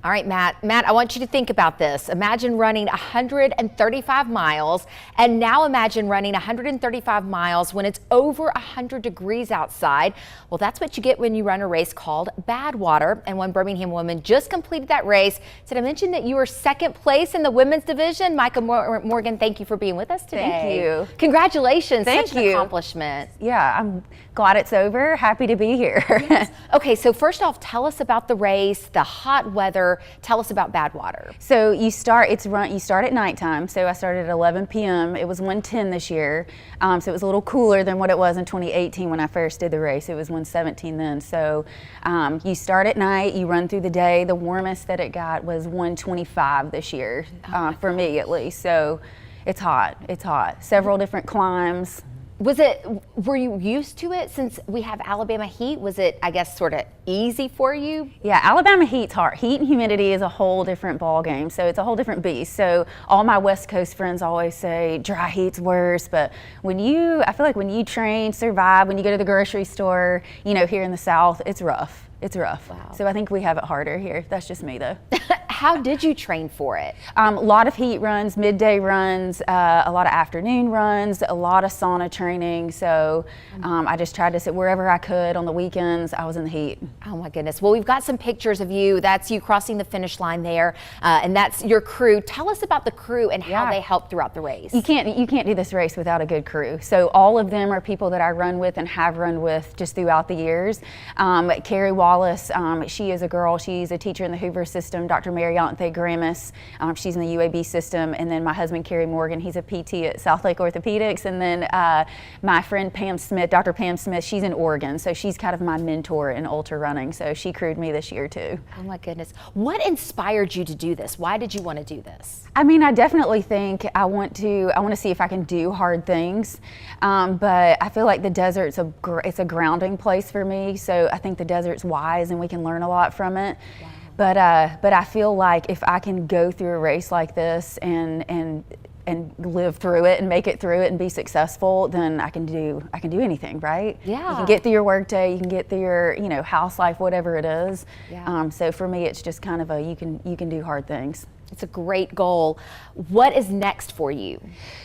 All right, Matt. Matt, I want you to think about this. Imagine running 135 miles, and now imagine running 135 miles when it's over 100 degrees outside. Well, that's what you get when you run a race called Badwater. And one Birmingham woman just completed that race. Did I mention that you were second place in the women's division? Micah Morgan, thank you for being with us today. Thank you. Congratulations. Thank Such an accomplishment. Yeah, I'm glad it's over. Happy to be here. Yes. Okay, so first off, tell us about the race, the hot weather. Tell us about Badwater. So you start at nighttime. So I started at 11 p.m. It was 110 this year. So it was a little cooler than what it was in 2018 when I first did the race. It was 117 then. So you start at night, you run through the day. The warmest that it got was 125 this year, for me at least. So it's hot. It's hot. Several different climbs. Were you used to it since we have Alabama heat? Was it, I guess, sort of easy for you? Yeah, Alabama heat's hard. Heat and humidity is a whole different ball game. So it's a whole different beast. So all my West Coast friends always say dry heat's worse. But I feel like when you train, survive, when you go to the grocery store, here in the South, it's rough. It's rough. Wow. So I think we have it harder here. That's just me though. How did you train for it? A lot of heat runs, midday runs, a lot of afternoon runs, a lot of sauna training. So I just tried to sit wherever I could on the weekends. I was in the heat. Oh my goodness. Well, we've got some pictures of you. That's you crossing the finish line there, and that's your crew. Tell us about the crew and how they help throughout the race. You can't do this race without a good crew. So all of them are people that I run with and have run with just throughout the years. Carrie Wallace, she is a girl. She's a teacher in the Hoover system. Dr. Marianthe Gramis, she's in the UAB system. And then my husband, Kerry Morgan, he's a PT at South Lake Orthopedics. And then my friend Pam Smith, Dr. Pam Smith, she's in Oregon. So she's kind of my mentor in ultra running. So she crewed me this year too. Oh my goodness. What inspired you to do this? Why did you want to do this? I mean, I definitely think I want to see if I can do hard things. But I feel like the desert's it's a grounding place for me. So I think the desert's wise and we can learn a lot from it. Wow. But I feel like if I can go through a race like this and live through it and make it through it and be successful, then I can do anything, right? Yeah. You can get through your work day, you can get through your house life, whatever it is. Yeah. So for me, it's just kind of you can do hard things. It's a great goal. What is next for you?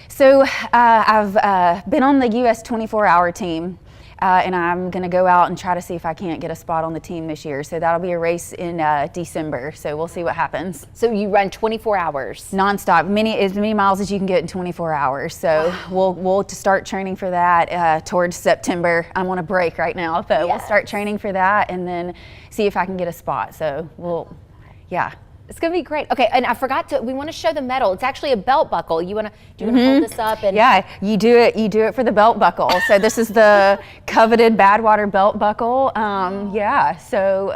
So I've been on the U.S. 24-hour team. And I'm going to go out and try to see if I can't get a spot on the team this year. So that'll be a race in December. So we'll see what happens. So you run 24 hours? Nonstop, as many miles as you can get in 24 hours. So we'll start training for that towards September. I'm on a break right now, but we'll start training for that and then see if I can get a spot. So yeah. It's going to be great. Okay, and I forgot we want to show the medal. It's actually a belt buckle. Do you want to hold this up? And yeah, you do it for the belt buckle. So this is the coveted Badwater belt buckle. Yeah, so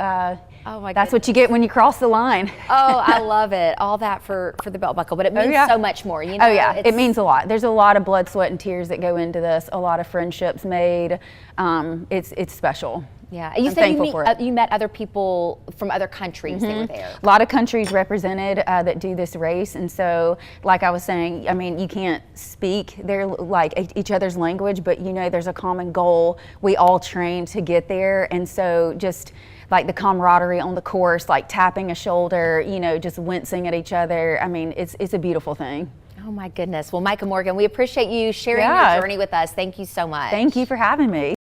oh my that's what you get when you cross the line. Oh, I love it. All that for the belt buckle, but it means so much more. Oh yeah, it means a lot. There's a lot of blood, sweat, and tears that go into this. A lot of friendships made. It's special. Yeah, you said you met other people from other countries that were there. A lot of countries represented that do this race, and so, like I was saying, I mean, you can't speak each other's language, but there's a common goal. We all train to get there, and so just like the camaraderie on the course, like tapping a shoulder, just wincing at each other. I mean, it's a beautiful thing. Oh my goodness. Well, Micah Morgan, we appreciate you sharing your journey with us. Thank you so much. Thank you for having me.